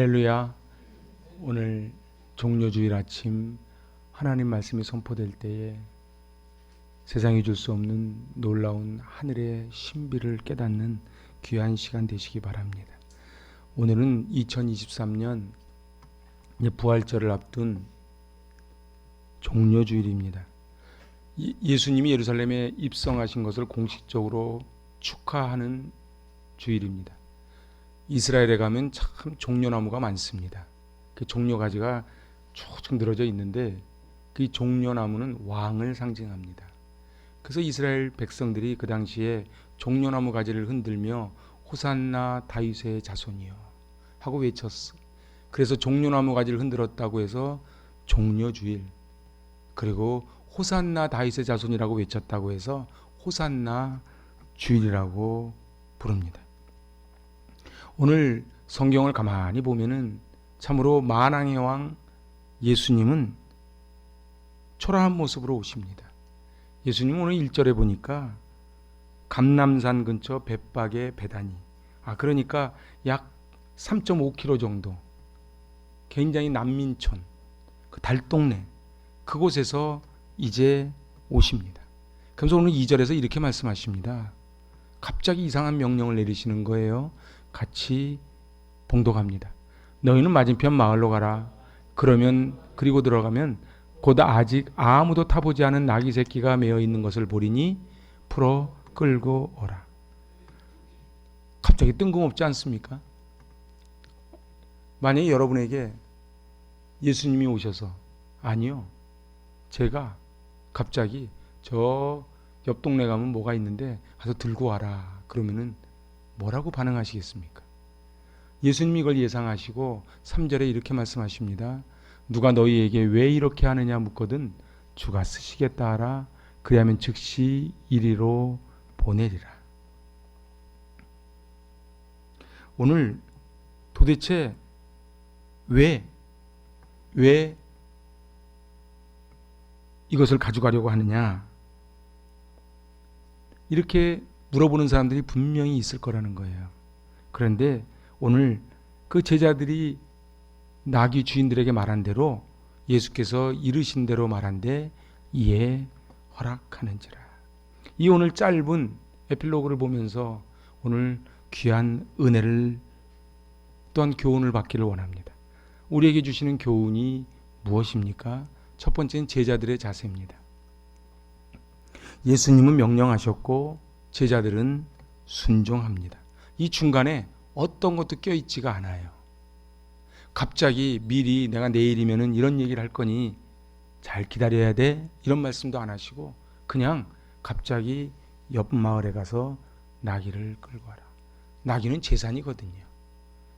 할렐루야. 오늘 종료주일 아침 하나님 말씀이 선포될 때에 세상이 줄 수 없는 놀라운 하늘의 신비를 깨닫는 귀한 시간 되시기 바랍니다. 오늘은 2023년 부활절을 앞둔 종료주일입니다. 예수님이 예루살렘에 입성하신 것을 공식적으로 축하하는 주일입니다. 이스라엘에 가면 참 종려나무가 많습니다. 그 종려가지가 쭉쭉 늘어져 있는데 그 종려나무는 왕을 상징합니다. 그래서 이스라엘 백성들이 그 당시에 종려나무 가지를 흔들며 호산나 다윗의 자손이여 하고 외쳤어. 그래서 종려나무 가지를 흔들었다고 해서 종려주일, 그리고 호산나 다윗의 자손이라고 외쳤다고 해서 호산나 주일이라고 부릅니다. 오늘 성경을 가만히 보면은 참으로 만왕의 왕 예수님은 초라한 모습으로 오십니다. 예수님 오늘 1절에 보니까 감람산 근처 벳박의 베다니, 그러니까 약 3.5km 정도, 굉장히 난민촌, 그 달동네, 그곳에서 이제 오십니다. 그래서 오늘 2절에서 이렇게 말씀하십니다. 갑자기 이상한 명령을 내리시는 거예요. 같이 봉독합니다. 너희는 맞은편 마을로 가라. 그리고 들어가면 곧 아직 아무도 타보지 않은 나귀 새끼가 메어 있는 것을 보리니 풀어 끌고 오라. 갑자기 뜬금없지 않습니까? 만약에 여러분에게 예수님이 오셔서 아니요, 제가 갑자기 저 옆 동네 가면 뭐가 있는데 가서 들고 와라, 그러면은 뭐라고 반응하시겠습니까? 예수님이 이걸 예상하시고 3절에 이렇게 말씀하십니다. 누가 너희에게 왜 이렇게 하느냐 묻거든 주가 쓰시겠다 하라. 그리하면 즉시 이리로 보내리라. 오늘 도대체 왜 이것을 가져가려고 하느냐, 이렇게 물어보는 사람들이 분명히 있을 거라는 거예요. 그런데 오늘 그 제자들이 나귀 주인들에게 말한 대로 예수께서 이르신 대로 말한데 이에 허락하는지라. 이 오늘 짧은 에필로그를 보면서 오늘 귀한 은혜를 또한 교훈을 받기를 원합니다. 우리에게 주시는 교훈이 무엇입니까? 첫 번째는 제자들의 자세입니다. 예수님은 명령하셨고 제자들은 순종합니다. 이 중간에 어떤 것도 껴있지가 않아요. 갑자기 미리 내가 내일이면은 이런 얘기를 할 거니 잘 기다려야 돼, 이런 말씀도 안 하시고 그냥 갑자기 옆 마을에 가서 나귀를 끌고 와라. 나귀는 재산이거든요.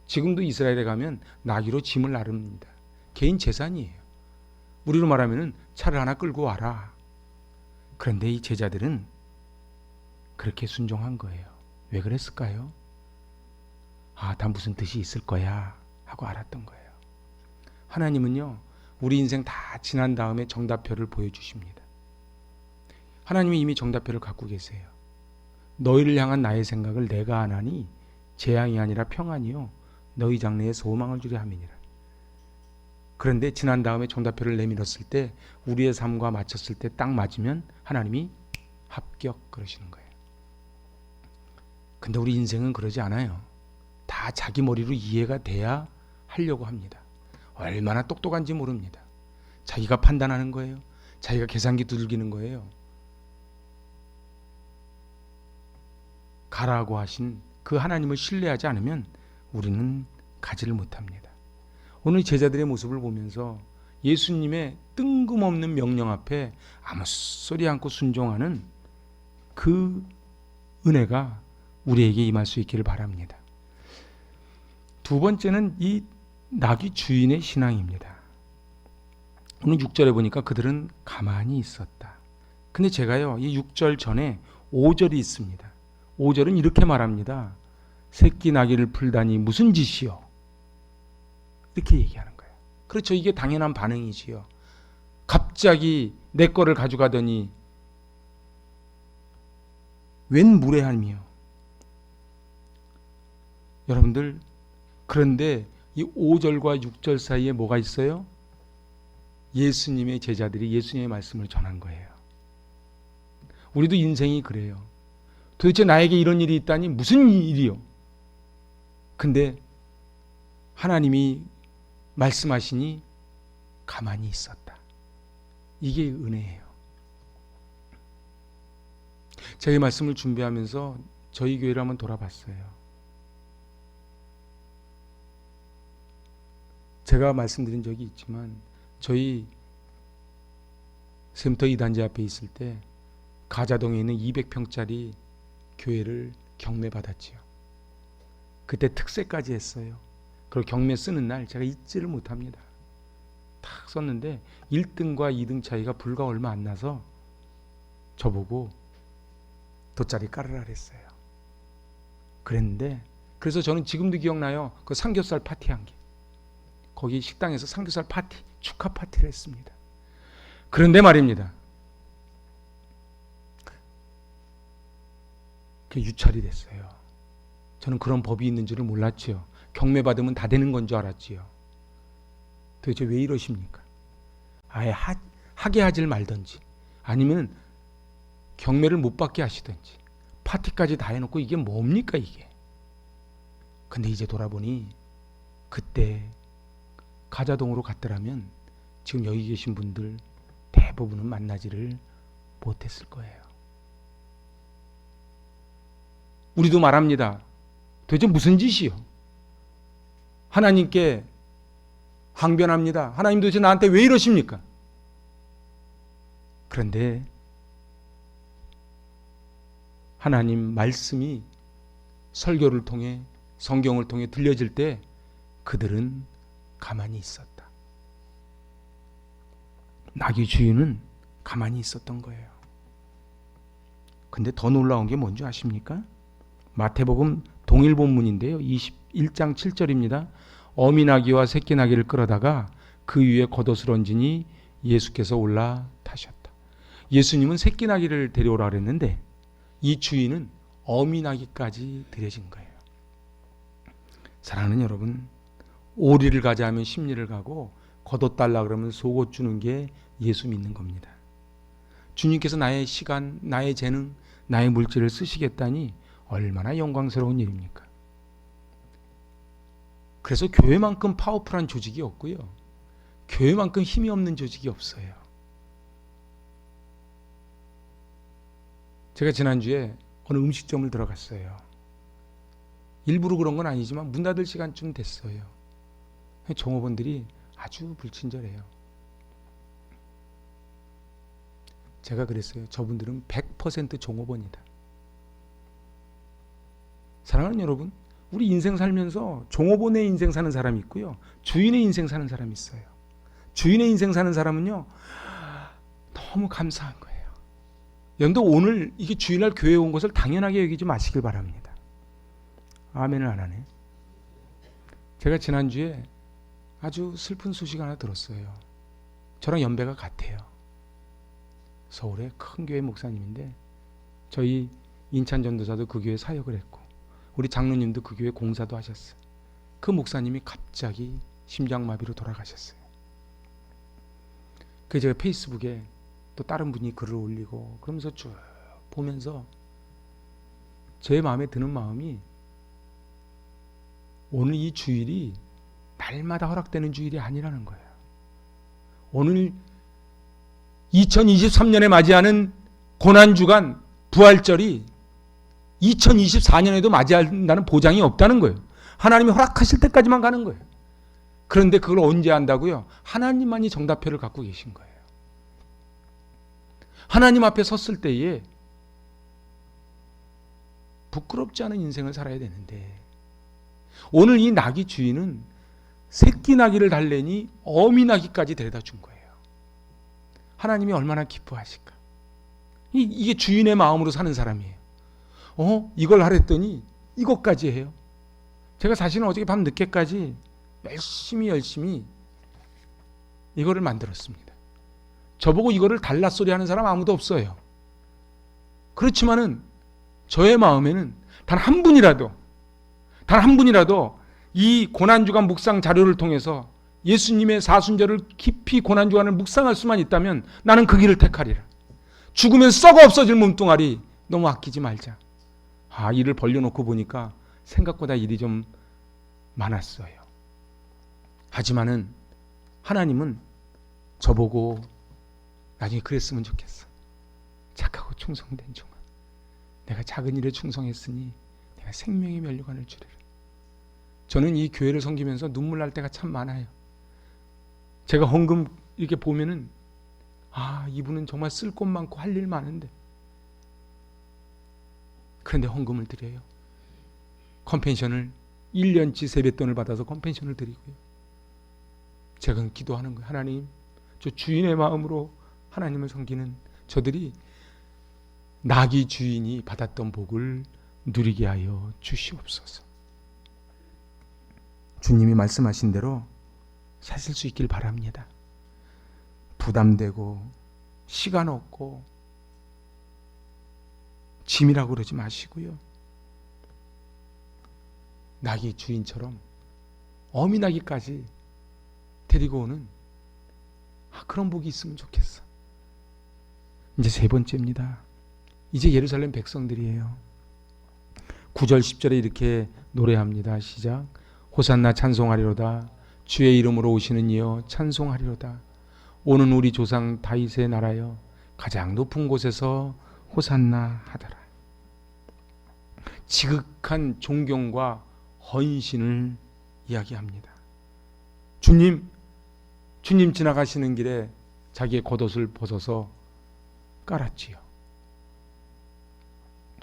지금도 이스라엘에 가면 나귀로 짐을 나릅니다. 개인 재산이에요. 우리로 말하면은 차를 하나 끌고 와라. 그런데 이 제자들은 그렇게 순종한 거예요. 왜 그랬을까요? 다 무슨 뜻이 있을 거야 하고 알았던 거예요. 하나님은요, 우리 인생 다 지난 다음에 정답표를 보여주십니다. 하나님이 이미 정답표를 갖고 계세요. 너희를 향한 나의 생각을 내가 아나니 재앙이 아니라 평안이요 너희 장래에 소망을 주려 함이니라. 그런데 지난 다음에 정답표를 내밀었을 때 우리의 삶과 맞췄을 때 딱 맞으면 하나님이 합격 그러시는 거예요. 근데 우리 인생은 그러지 않아요. 다 자기 머리로 이해가 돼야 하려고 합니다. 얼마나 똑똑한지 모릅니다. 자기가 판단하는 거예요. 자기가 계산기 두들기는 거예요. 가라고 하신 그 하나님을 신뢰하지 않으면 우리는 가지를 못합니다. 오늘 제자들의 모습을 보면서 예수님의 뜬금없는 명령 앞에 아무 소리 않고 순종하는 그 은혜가 우리에게 임할 수 있기를 바랍니다. 두 번째는 이 나귀 주인의 신앙입니다. 오늘 6절에 보니까 그들은 가만히 있었다. 근데 제가요, 이 6절 전에 5절이 있습니다. 5절은 이렇게 말합니다. 새끼 나귀를 풀다니 무슨 짓이요? 이렇게 얘기하는 거예요. 그렇죠. 이게 당연한 반응이지요. 갑자기 내 거를 가져가더니 웬 무례함이요. 여러분들, 그런데 이 5절과 6절 사이에 뭐가 있어요? 예수님의 제자들이 예수님의 말씀을 전한 거예요. 우리도 인생이 그래요. 도대체 나에게 이런 일이 있다니 무슨 일이요? 근데 하나님이 말씀하시니 가만히 있었다. 이게 은혜예요. 제가 이 말씀을 준비하면서 저희 교회를 한번 돌아봤어요. 제가 말씀드린 적이 있지만 저희 샘터 2단지 앞에 있을 때 가자동에 있는 200평짜리 교회를 경매받았지요. 그때 특세까지 했어요. 그걸 경매 쓰는 날 제가 잊지를 못합니다. 탁 썼는데 1등과 2등 차이가 불과 얼마 안 나서 저보고 돗자리 깔으라 그랬어요. 그랬는데 그래서 저는 지금도 기억나요. 그 삼겹살 파티한 게. 거기 식당에서 삼겹살 파티, 축하 파티를 했습니다. 그런데 말입니다. 그게 유찰이 됐어요. 저는 그런 법이 있는 줄을 몰랐지요. 경매 받으면 다 되는 건 줄 알았지요. 도대체 왜 이러십니까? 아예 하게 하질 말든지 아니면 경매를 못 받게 하시든지 파티까지 다 해놓고 이게 뭡니까 이게. 근데 이제 돌아보니 그때 가자동으로 갔더라면 지금 여기 계신 분들 대부분은 만나지를 못했을 거예요. 우리도 말합니다. 도대체 무슨 짓이요? 하나님께 항변합니다. 하나님 도대체 나한테 왜 이러십니까? 그런데 하나님 말씀이 설교를 통해 성경을 통해 들려질 때 그들은 가만히 있었다. 나귀 주인은 가만히 있었던 거예요. 근데 더 놀라운 게 뭔지 아십니까? 마태복음 동일 본문인데요. 21장 7절입니다. 어미 나귀와 새끼 나귀를 끌어다가 그 위에 겉옷을 얹으니 예수께서 올라 타셨다. 예수님은 새끼 나귀를 데려오라 그랬는데 이 주인은 어미 나귀까지 들여진 거예요. 사랑하는 여러분, 오리를 가자 하면 십리를 가고 겉옷 달라 그러면 속옷 주는 게 예수 믿는 겁니다. 주님께서 나의 시간, 나의 재능, 나의 물질을 쓰시겠다니 얼마나 영광스러운 일입니까? 그래서 교회만큼 파워풀한 조직이 없고요. 교회만큼 힘이 없는 조직이 없어요. 제가 지난주에 어느 음식점을 들어갔어요. 일부러 그런 건 아니지만 문 닫을 시간쯤 됐어요. 종업원들이 아주 불친절해요. 제가 그랬어요. 저분들은 100% 종업원이다. 사랑하는 여러분, 우리 인생 살면서 종업원의 인생 사는 사람이 있고요. 주인의 인생 사는 사람이 있어요. 주인의 인생 사는 사람은요. 너무 감사한 거예요. 여러분도 오늘 이게 주일날 교회에 온 것을 당연하게 여기지 마시길 바랍니다. 아멘을 안 하네. 제가 지난주에 아주 슬픈 소식 하나 들었어요. 저랑 연배가 같아요. 서울의 큰 교회 목사님인데 저희 인천 전도사도 그 교회 사역을 했고 우리 장로님도 그 교회 공사도 하셨어요. 그 목사님이 갑자기 심장마비로 돌아가셨어요. 그래서 제가 페이스북에 또 다른 분이 글을 올리고 그러면서 쭉 보면서 제 마음에 드는 마음이 오늘 이 주일이 날마다 허락되는 주일이 아니라는 거예요. 오늘 2023년에 맞이하는 고난주간 부활절이 2024년에도 맞이한다는 보장이 없다는 거예요. 하나님이 허락하실 때까지만 가는 거예요. 그런데 그걸 언제 한다고요? 하나님만이 정답표를 갖고 계신 거예요. 하나님 앞에 섰을 때에 부끄럽지 않은 인생을 살아야 되는데 오늘 이 나귀 주인은 새끼 나귀를 달래니 어미 나귀까지 데려다 준 거예요. 하나님이 얼마나 기뻐하실까? 이게 주인의 마음으로 사는 사람이에요. 이걸 하랬더니 이것까지 해요. 제가 사실은 어저께 밤 늦게까지 열심히 이거를 만들었습니다. 저보고 이거를 달라 소리 하는 사람 아무도 없어요. 그렇지만은 저의 마음에는 단 한 분이라도 이 고난주간 묵상 자료를 통해서 예수님의 사순절을 깊이 고난주간을 묵상할 수만 있다면 나는 그 길을 택하리라. 죽으면 썩어 없어질 몸뚱아리 너무 아끼지 말자. 일을 벌려놓고 보니까 생각보다 일이 좀 많았어요. 하지만은 하나님은 저보고 나중에 그랬으면 좋겠어. 착하고 충성된 종아, 내가 작은 일에 충성했으니 내가 생명의 면류관을 주리라. 저는 이 교회를 섬기면서 눈물 날 때가 참 많아요. 제가 헌금 이렇게 보면은 이분은 정말 쓸 곳 많고 할 일 많은데, 그런데 헌금을 드려요. 컴펜션을 1년치 세뱃돈을 받아서 컴펜션을 드리고요. 제가 기도하는 거예요. 하나님, 저 주인의 마음으로 하나님을 섬기는 저들이 나귀 주인이 받았던 복을 누리게 하여 주시옵소서. 주님이 말씀하신 대로 사실 수 있길 바랍니다. 부담되고 시간 없고 짐이라고 그러지 마시고요. 나귀 주인처럼 어미나귀까지 데리고 오는 그런 복이 있으면 좋겠어. 이제 세 번째입니다. 이제 예루살렘 백성들이에요. 9절 10절에 이렇게 노래합니다. 시작. 호산나 찬송하리로다. 주의 이름으로 오시는 이여 찬송하리로다. 오는 우리 조상 다윗의 나라여 가장 높은 곳에서 호산나 하더라. 지극한 존경과 헌신을 이야기합니다. 주님 지나가시는 길에 자기의 겉옷을 벗어서 깔았지요.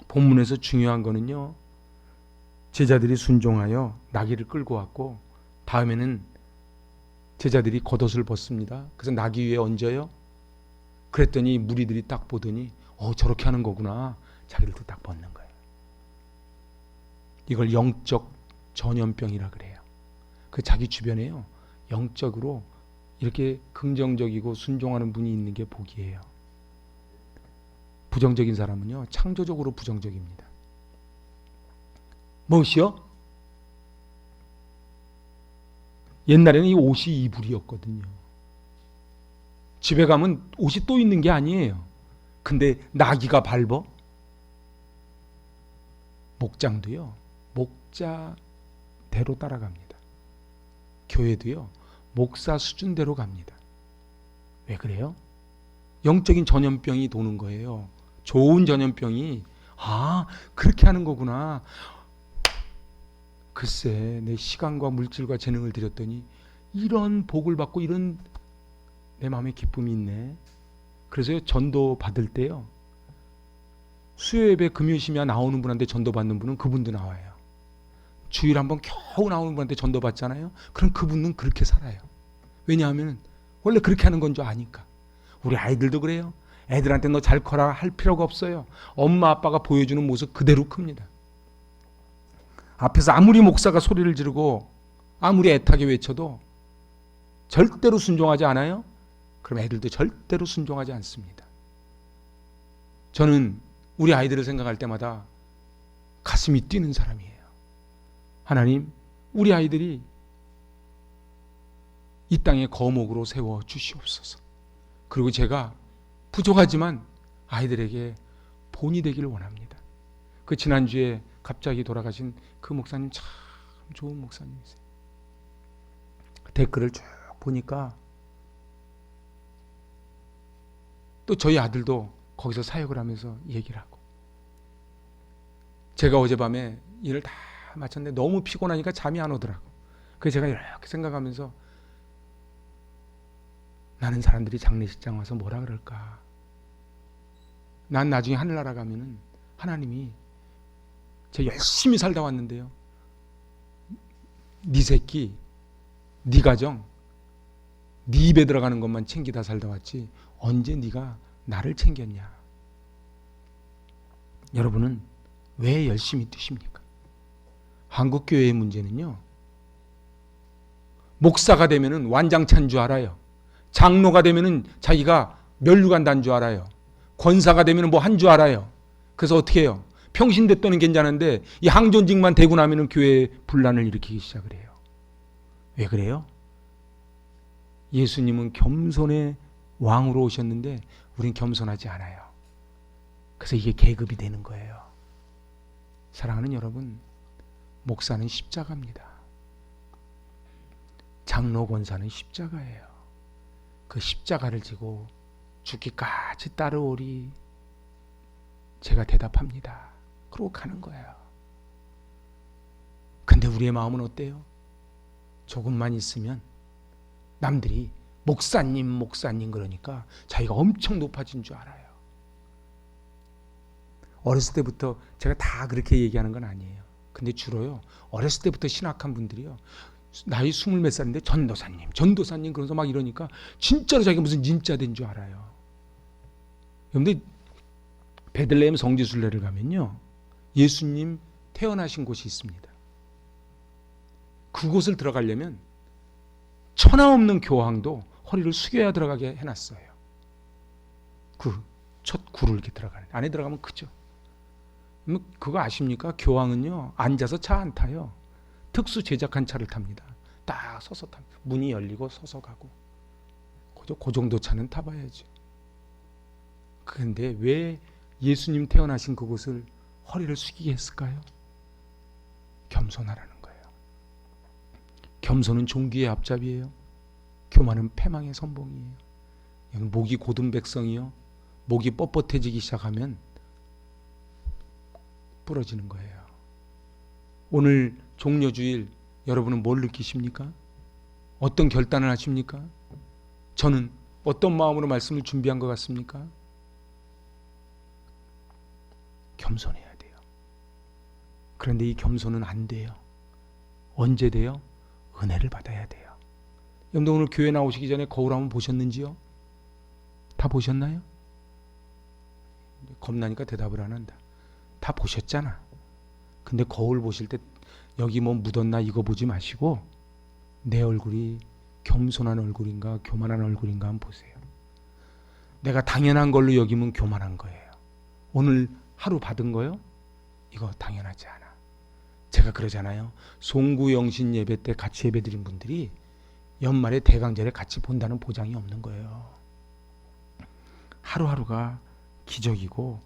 본문에서 중요한 거는요, 제자들이 순종하여 나귀를 끌고 왔고 다음에는 제자들이 겉옷을 벗습니다. 그래서 나귀 위에 얹어요. 그랬더니 무리들이 딱 보더니 저렇게 하는 거구나. 자기들도 딱 벗는 거예요. 이걸 영적 전염병이라 그래요. 그 자기 주변에요, 영적으로 이렇게 긍정적이고 순종하는 분이 있는 게 복이에요. 부정적인 사람은요, 창조적으로 부정적입니다. 무엇이요? 옛날에는 이 옷이 이불이었거든요. 집에 가면 옷이 또 있는 게 아니에요. 근데 나귀가 밟어? 목장도요, 목자대로 따라갑니다. 교회도요, 목사 수준대로 갑니다. 왜 그래요? 영적인 전염병이 도는 거예요. 좋은 전염병이 그렇게 하는 거구나. 글쎄, 내 시간과 물질과 재능을 들였더니 이런 복을 받고 이런 내 마음에 기쁨이 있네. 그래서 전도 받을 때요, 수요예배 금요시면 나오는 분한테 전도 받는 분은 그분도 나와요. 주일 한번 겨우 나오는 분한테 전도 받잖아요. 그럼 그분은 그렇게 살아요. 왜냐하면 원래 그렇게 하는 건 줄 아니까. 우리 아이들도 그래요. 애들한테 너 잘 커라 할 필요가 없어요. 엄마 아빠가 보여주는 모습 그대로 큽니다. 앞에서 아무리 목사가 소리를 지르고 아무리 애타게 외쳐도 절대로 순종하지 않아요? 그럼 애들도 절대로 순종하지 않습니다. 저는 우리 아이들을 생각할 때마다 가슴이 뛰는 사람이에요. 하나님, 우리 아이들이 이 땅에 거목으로 세워 주시옵소서. 그리고 제가 부족하지만 아이들에게 본이 되기를 원합니다. 그 지난주에 갑자기 돌아가신 그 목사님 참 좋은 목사님이세요. 댓글을 쭉 보니까 또 저희 아들도 거기서 사역을 하면서 얘기를 하고, 제가 어젯밤에 일을 다 마쳤는데 너무 피곤하니까 잠이 안 오더라고. 그래서 제가 이렇게 생각하면서 나는 사람들이 장례식장 와서 뭐라 그럴까? 난 나중에 하늘나라 가면은 하나님이 제가 열심히 살다 왔는데요, 네 새끼, 네 가정, 네 입에 들어가는 것만 챙기다 살다 왔지 언제 네가 나를 챙겼냐? 여러분은 왜 열심히 뛰십니까? 한국교회의 문제는요, 목사가 되면은 완장차인 줄 알아요. 장로가 되면은 자기가 면류관 단 줄 알아요. 권사가 되면은 뭐 한 줄 알아요. 그래서 어떻게 해요? 평신됐더니 괜찮은데 이 항전직만 되고 나면은 교회에 분란을 일으키기 시작을 해요. 왜 그래요? 예수님은 겸손의 왕으로 오셨는데 우린 겸손하지 않아요. 그래서 이게 계급이 되는 거예요. 사랑하는 여러분, 목사는 십자가입니다. 장로 권사는 십자가예요. 그 십자가를 지고 죽기까지 따르오리. 제가 대답합니다. 그러고 가는 거예요. 근데 우리의 마음은 어때요? 조금만 있으면 남들이 목사님 목사님 그러니까 자기가 엄청 높아진 줄 알아요. 어렸을 때부터 제가 다 그렇게 얘기하는 건 아니에요. 근데 주로요, 어렸을 때부터 신학한 분들이요, 나이 20몇 살인데 전도사님 그러면서 막 이러니까 진짜로 자기가 무슨 진짜 된 줄 알아요. 그런데 베들레헴 성지순례를 가면요, 예수님 태어나신 곳이 있습니다. 그곳을 들어가려면 천하 없는 교황도 허리를 숙여야 들어가게 해놨어요. 그 첫 굴을 이렇게 들어가는, 안에 들어가면 크죠. 그거 아십니까? 교황은요, 앉아서 차 안 타요. 특수 제작한 차를 탑니다. 딱 서서 탑니다. 문이 열리고 서서 가고. 그 정도 차는 타봐야죠. 그런데 왜 예수님 태어나신 그곳을 허리를 숙이게 했을까요? 겸손하라는 거예요. 겸손은 종기의 앞잡이에요. 교만은 패망의 선봉이에요. 목이 고든 백성이요, 목이 뻣뻣해지기 시작하면 부러지는 거예요. 오늘 종려주일 여러분은 뭘 느끼십니까? 어떤 결단을 하십니까? 저는 어떤 마음으로 말씀을 준비한 것 같습니까? 겸손해야 돼요. 그런데 이 겸손은 안 돼요. 언제 돼요? 은혜를 받아야 돼요. 여러분들 오늘 교회 나오시기 전에 거울 한번 보셨는지요? 다 보셨나요? 겁나니까 대답을 안 한다. 다 보셨잖아. 근데 거울 보실 때 여기 뭐 묻었나 이거 보지 마시고 내 얼굴이 겸손한 얼굴인가 교만한 얼굴인가 한번 보세요. 내가 당연한 걸로 여기면 교만한 거예요. 오늘 하루 받은 거요? 이거 당연하지 않아. 제가 그러잖아요. 송구영신 예배 때 같이 예배 드린 분들이 연말에 대강절에 같이 본다는 보장이 없는 거예요. 하루하루가 기적이고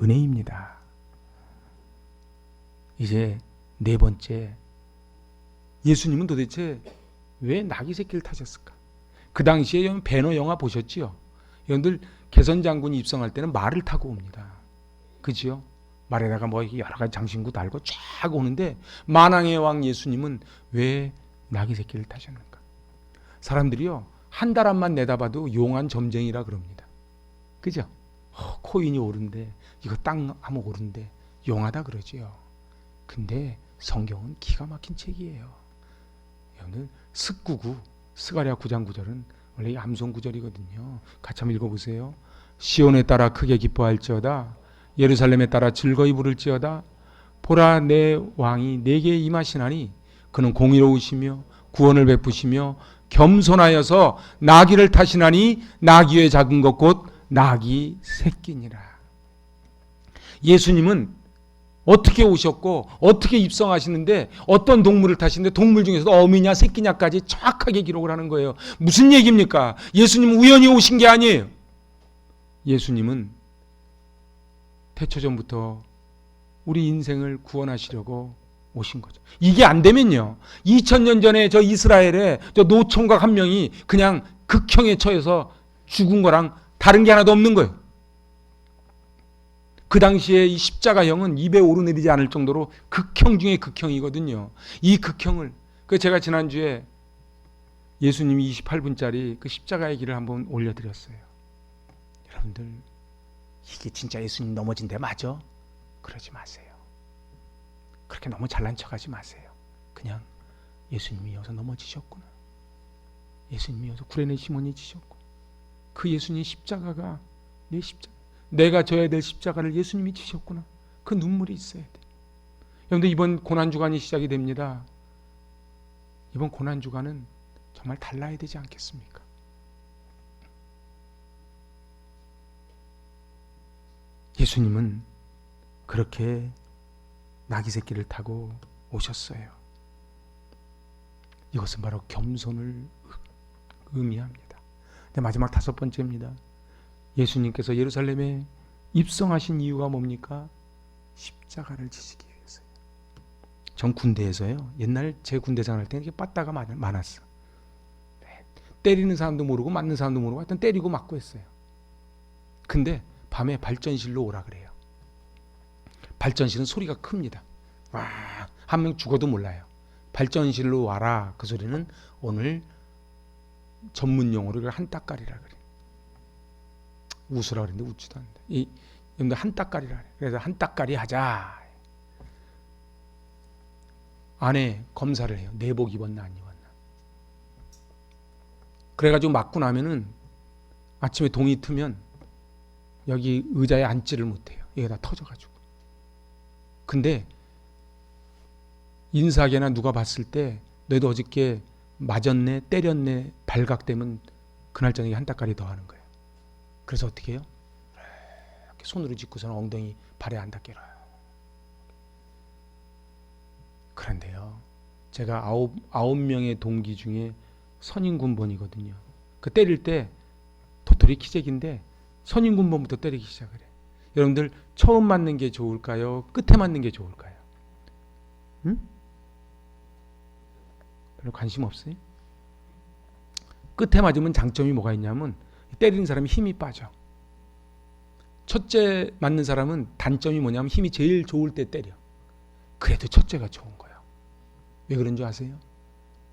은혜입니다. 이제 네 번째, 예수님은 도대체 왜 나귀 새끼를 타셨을까? 그 당시에 배너 영화 보셨지요? 여러분들 개선 장군이 입성할 때는 말을 타고 옵니다. 그지요? 말에다가 뭐 여러 가지 장신구 달고 쫙 오는데 만왕의 왕 예수님은 왜 나귀 새끼를 타셨는가? 사람들이요, 한 달 앞만 내다봐도 용한 점쟁이라 그럽니다. 그죠? 코인이 오른데 이거 땅 한번 오른데 용하다 그러지요. 근데 성경은 기가 막힌 책이에요. 여러분들 습구구 스가랴 9장 9절은 원래 암송 구절이거든요. 같이 한번 읽어보세요. 시온에 따라 크게 기뻐할지어다, 예루살렘에 따라 즐거이 부를지어다. 보라, 내 왕이 내게 임하시나니 그는 공의로우시며 구원을 베푸시며 겸손하여서 나귀를 타시나니 나귀의 작은 것 곧 나귀 새끼니라. 예수님은 어떻게 오셨고 어떻게 입성하시는데 어떤 동물을 타시는데 동물 중에서도 어미냐 새끼냐까지 정확하게 기록을 하는 거예요. 무슨 얘기입니까? 예수님은 우연히 오신 게 아니에요. 예수님은 태초전부터 우리 인생을 구원하시려고 오신 거죠. 이게 안 되면요, 2000년 전에 저 이스라엘에 저 노총각 한 명이 그냥 극형에 처해서 죽은 거랑 다른 게 하나도 없는 거예요. 그 당시에 이 십자가형은 입에 오르내리지 않을 정도로 극형 중에 극형이거든요. 이 극형을, 제가 지난주에 예수님이 28분짜리 그 십자가의 길을 한번 올려드렸어요. 여러분들, 이게 진짜 예수님 넘어진 데 맞아? 그러지 마세요. 그렇게 너무 잘난 척하지 마세요. 그냥 예수님이 여기서 넘어지셨구나, 예수님이 여기서 구레네 시몬이 지셨고, 그 예수님 십자가가 내 십자가, 내가 져야 될 십자가를 예수님이 지셨구나, 그 눈물이 있어야 돼. 여러분들, 이번 고난주간이 시작이 됩니다. 이번 고난주간은 정말 달라야 되지 않겠습니까? 예수님은 그렇게 나귀 새끼를 타고 오셨어요. 이것은 바로 겸손을 의미합니다. 네, 마지막 5번째입니다. 예수님께서 예루살렘에 입성하신 이유가 뭡니까? 십자가를 지시기 위해서요. 전 군대에서요, 옛날 제 군대 생활할 때 이렇게 빠따가 많았어. 네, 때리는 사람도 모르고 맞는 사람도 모르고 하여튼 때리고 맞고 했어요. 근데 밤에 발전실로 오라 그래요. 발전실은 소리가 큽니다. 와, 한 명 죽어도 몰라요. 발전실로 와라. 그 소리는 오늘 전문 용어로 한따까리라 그래. 웃으라 그랬는데 웃지도 않는다. 여러분들 한따까리라 그래. 그래서 한따까리 하자. 안에 검사를 해요. 내복 입었나 안 입었나. 그래가지고 맞고 나면은 아침에 동이 트면 여기 의자에 앉지를 못해요. 여기가 다 터져가지고. 근데 인사하게나 누가 봤을 때 너희도 어저께 맞았네, 때렸네, 발각되면 그날 저녁에 한따까리 더 하는 거예요. 그래서 어떻게 해요? 이렇게 손으로 짚고서는 엉덩이 발에 안 닿게라. 그런데요, 제가 아홉 명의 동기 중에 선임군번이거든요. 그 때릴 때 도토리 키재기인데 선임군번부터 때리기 시작을 해. 여러분들 처음 맞는 게 좋을까요? 끝에 맞는 게 좋을까요? 응? 별로 관심 없어요? 끝에 맞으면 장점이 뭐가 있냐면 때리는 사람이 힘이 빠져. 첫째 맞는 사람은 단점이 뭐냐면 힘이 제일 좋을 때 때려. 그래도 첫째가 좋은 거예요. 왜 그런 줄 아세요?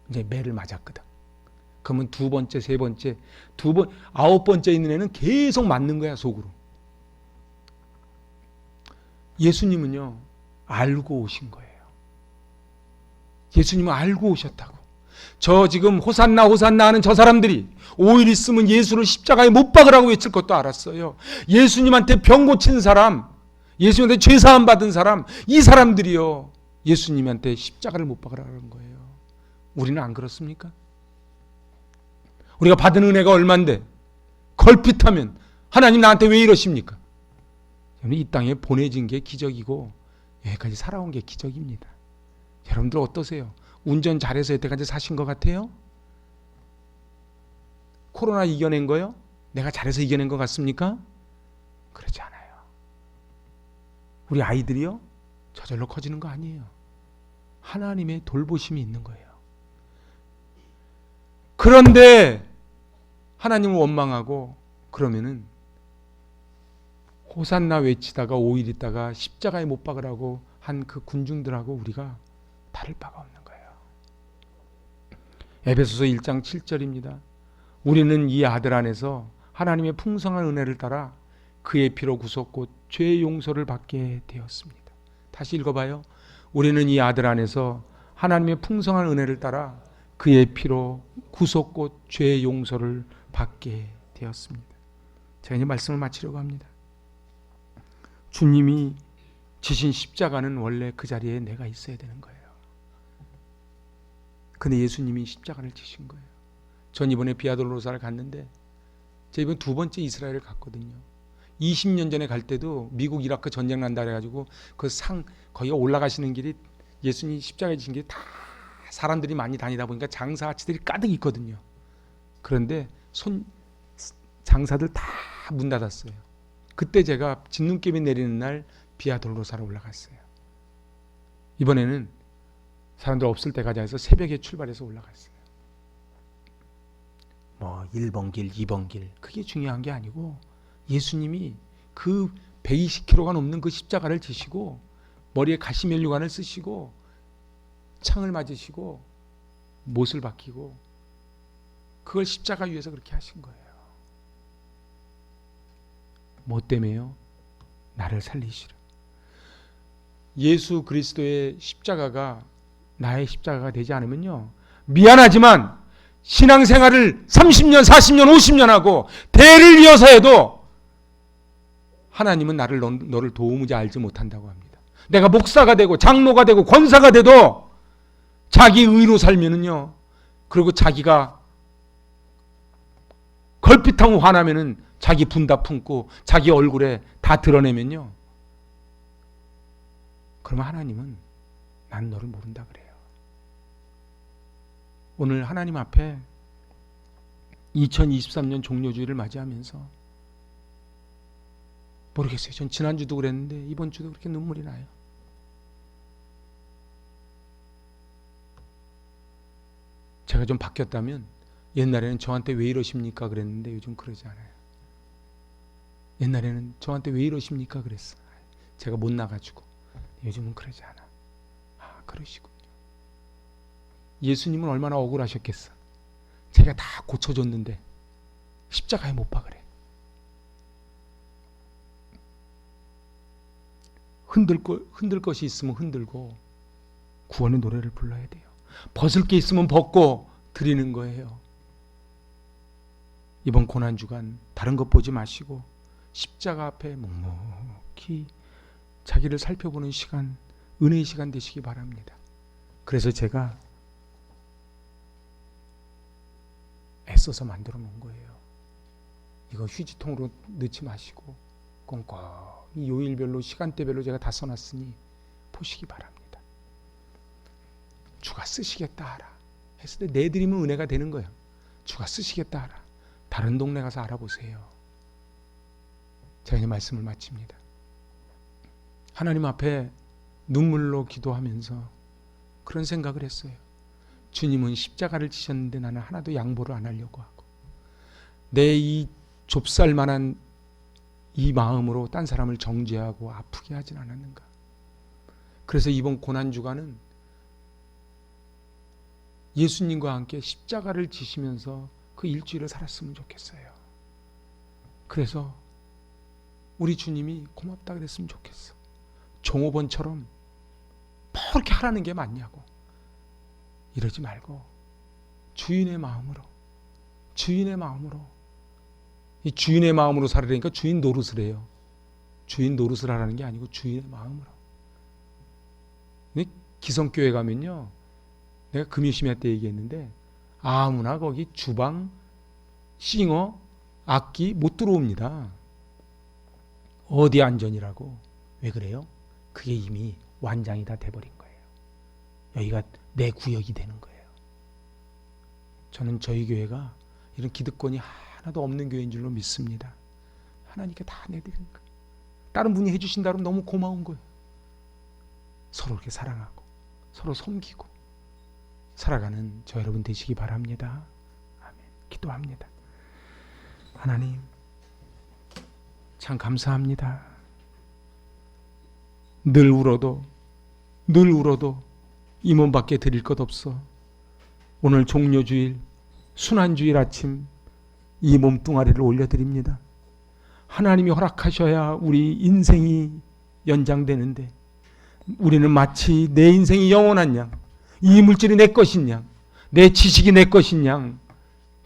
이제 매를 맞았거든. 그러면 두 번째, 세 번째, 9번째 있는 애는 계속 맞는 거야, 속으로. 예수님은요, 알고 오신 거예요. 예수님은 알고 오셨다고. 저 지금 호산나 호산나 하는 저 사람들이 5일 있으면 예수를 십자가에 못 박으라고 외칠 것도 알았어요. 예수님한테 병 고친 사람, 예수님한테 죄사함 받은 사람, 이 사람들이요, 예수님한테 십자가를 못 박으라는 거예요. 우리는 안 그렇습니까? 우리가 받은 은혜가 얼만데 걸핏하면 하나님 나한테 왜 이러십니까? 이 땅에 보내진 게 기적이고 여기까지 살아온 게 기적입니다. 여러분들 어떠세요? 운전 잘해서 여태까지 사신 것 같아요? 코로나 이겨낸 거요? 내가 잘해서 이겨낸 것 같습니까? 그렇지 않아요. 우리 아이들이요, 저절로 커지는 거 아니에요. 하나님의 돌보심이 있는 거예요. 그런데 하나님을 원망하고 그러면은 호산나 외치다가 5일 있다가 십자가에 못 박으라고 한 그 군중들하고 우리가 다를 바가 없는 거예요. 에베소서 1장 7절입니다. 우리는 이 아들 안에서 하나님의 풍성한 은혜를 따라 그의 피로 구속 곧 죄의 용서를 받게 되었습니다. 다시 읽어봐요. 우리는 이 아들 안에서 하나님의 풍성한 은혜를 따라 그의 피로 구속 곧 죄의 용서를 받게 되었습니다. 제가 이제 말씀을 마치려고 합니다. 주님이 지신 십자가는 원래 그 자리에 내가 있어야 되는 거예요. 근데 예수님이 십자가를 지신 거예요. 전 이번에 비아돌로사를 갔는데, 제가 이번 2번째 이스라엘을 갔거든요. 20년 전에 갈 때도 미국 이라크 전쟁 난다 그래가지고 그 거기가 올라가시는 길이 예수님 십자가에 지신 길이 다 사람들이 많이 다니다 보니까 장사 아치들이 가득 있거든요. 그런데 장사들 다 문 닫았어요. 그때 제가 진눈깨비 내리는 날 비아돌로사로 올라갔어요. 이번에는 사람들 없을 때 가자 해서 새벽에 출발해서 올라갔어요. 뭐 1번 길, 2번 길 그게 중요한 게 아니고 예수님이 그 120kg가 넘는 그 십자가를 지시고 머리에 가시면류관을 쓰시고 창을 맞으시고 못을 박히고 그걸 십자가 위에서 그렇게 하신 거예요. 뭐 때문에요? 나를 살리시라. 예수 그리스도의 십자가가 나의 십자가가 되지 않으면요, 미안하지만 신앙생활을 30년, 40년, 50년 하고 대를 이어서 해도 하나님은 너를 도무지 알지 못한다고 합니다. 내가 목사가 되고 장로가 되고 권사가 돼도 자기 의로 살면은요, 그리고 자기가 걸핏하고 화나면은 자기 분 다 품고 자기 얼굴에 다 드러내면요, 그러면 하나님은 난 너를 모른다 그래요. 오늘 하나님 앞에 2023년 종료주의를 맞이하면서 모르겠어요. 전 지난주도 그랬는데 이번 주도 그렇게 눈물이 나요. 제가 좀 바뀌었다면 옛날에는 저한테 왜 이러십니까 그랬는데 요즘 그러지 않아요. 옛날에는 저한테 왜 이러십니까 그랬어. 제가 못 나가지고. 요즘은 그러지 않아. 아, 그러시군요. 예수님은 얼마나 억울하셨겠어. 제가 다 고쳐줬는데 십자가에 못 박으래. 흔들 것이 있으면 흔들고 구원의 노래를 불러야 돼요. 벗을 게 있으면 벗고 드리는 거예요. 이번 고난주간 다른 것 보지 마시고 십자가 앞에 묵묵히 자기를 살펴보는 시간, 은혜의 시간 되시기 바랍니다. 그래서 제가 애써서 만들어 놓은 거예요. 이거 휴지통으로 넣지 마시고 꼼꼼히 요일별로 시간대별로 제가 다 써놨으니 보시기 바랍니다. 주가 쓰시겠다 하라 했을 때 내드리면 은혜가 되는 거예요. 주가 쓰시겠다 하라. 다른 동네 가서 알아보세요. 제가 이제 말씀을 마칩니다. 하나님 앞에 눈물로 기도하면서 그런 생각을 했어요. 주님은 십자가를 지셨는데 나는 하나도 양보를 안 하려고 하고 내 이 좁쌀만한 이 마음으로 딴 사람을 정죄하고 아프게 하진 않았는가. 그래서 이번 고난주간은 예수님과 함께 십자가를 지시면서 그 일주일을 살았으면 좋겠어요. 그래서 우리 주님이 고맙다 그랬으면 좋겠어. 종업원처럼 뭐 이렇게 하라는 게 맞냐고 이러지 말고 주인의 마음으로 이 주인의 마음으로 살으려니까 주인 노릇을 해요. 주인 노릇을 하라는 게 아니고 주인의 마음으로. 기성교회 가면요, 내가 금요심야 때 얘기했는데 아무나 거기 주방, 싱어, 악기 못 들어옵니다. 어디 안전이라고. 왜 그래요? 그게 이미 완장이 다 돼버린 거예요. 여기가 내 구역이 되는 거예요. 저는 저희 교회가 이런 기득권이 하나도 없는 교회인 줄로 믿습니다. 하나님께 다 내드리는 거예요. 다른 분이 해주신다 그러면 너무 고마운 거예요. 서로 이렇게 사랑하고 서로 섬기고 살아가는 저 여러분 되시기 바랍니다. 아멘. 기도합니다. 하나님 참 감사합니다. 늘 울어도 이 몸밖에 드릴 것 없어. 오늘 종료주일 순환주일 아침 이 몸뚱아리를 올려드립니다. 하나님이 허락하셔야 우리 인생이 연장되는데 우리는 마치 내 인생이 영원한 양, 이 물질이 내 것인 양, 내 지식이 내 것인 양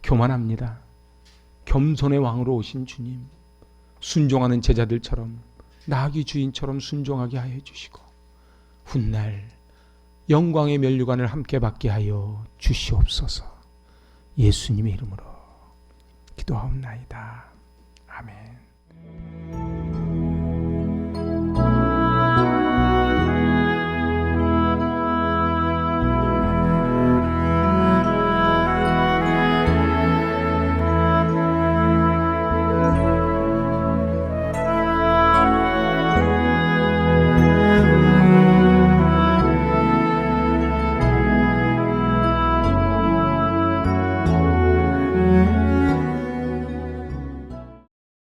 교만합니다. 겸손의 왕으로 오신 주님, 순종하는 제자들처럼 나귀 주인처럼 순종하게 하여 주시고 훗날 영광의 면류관을 함께 받게 하여 주시옵소서. 예수님의 이름으로 기도하옵나이다. 아멘.